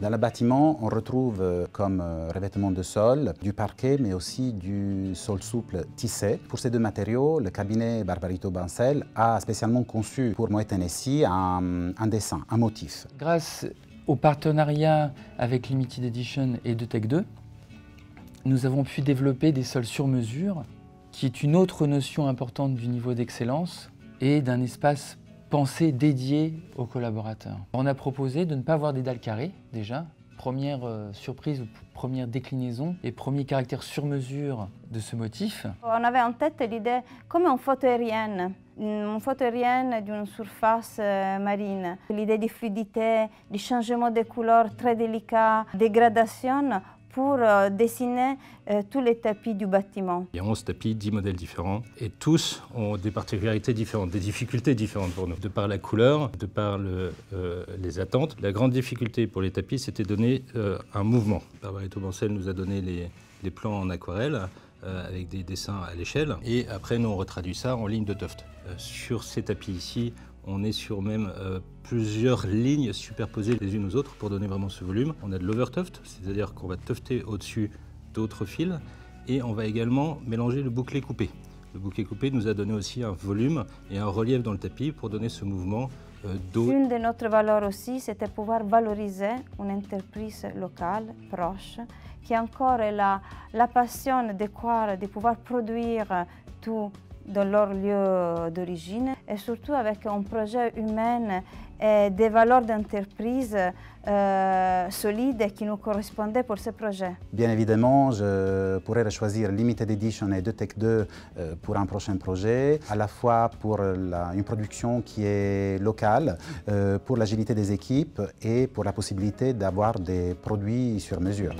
Dans le bâtiment, on retrouve comme revêtement de sol du parquet, mais aussi du sol souple tissé. Pour ces deux matériaux, le cabinet Barbarito Bancel a spécialement conçu pour Moet Hennessy un dessin, un motif. Grâce au partenariat avec Limited Edition et Detec 2, nous avons pu développer des sols sur mesure, qui est une autre notion importante du niveau d'excellence et d'un espace pensé dédié aux collaborateurs. On a proposé de ne pas avoir des dalles carrées, déjà. Première surprise, première déclinaison et premier caractère sur mesure de ce motif. On avait en tête l'idée comme une photo aérienne d'une surface marine. L'idée de fluidité, du changement de couleurs très délicat, des gradations pour dessiner tous les tapis du bâtiment. Il y a 11 tapis, 10 modèles différents et tous ont des particularités différentes, des difficultés différentes pour nous. De par la couleur, de par les attentes. La grande difficulté pour les tapis, c'était donner un mouvement. Barbarito Bancel nous a donné les plans en aquarelle avec des dessins à l'échelle et après nous on retraduit ça en ligne de tuft. Sur ces tapis ici, on est sur même plusieurs lignes superposées les unes aux autres pour donner vraiment ce volume. On a de l'overtuft, c'est-à-dire qu'on va tufter au-dessus d'autres fils et on va également mélanger le bouclé coupé. Le bouclé coupé nous a donné aussi un volume et un relief dans le tapis pour donner ce mouvement d'eau. Une de notre valeur aussi, c'était pouvoir valoriser une entreprise locale, proche, qui encore la passion de pouvoir produire tout dans leur lieu d'origine et surtout avec un projet humain et des valeurs d'entreprise solides qui nous correspondaient pour ce projet. Bien évidemment, je pourrais choisir Limited Edition et Detec 2 pour un prochain projet, à la fois pour une production qui est locale, pour l'agilité des équipes et pour la possibilité d'avoir des produits sur mesure.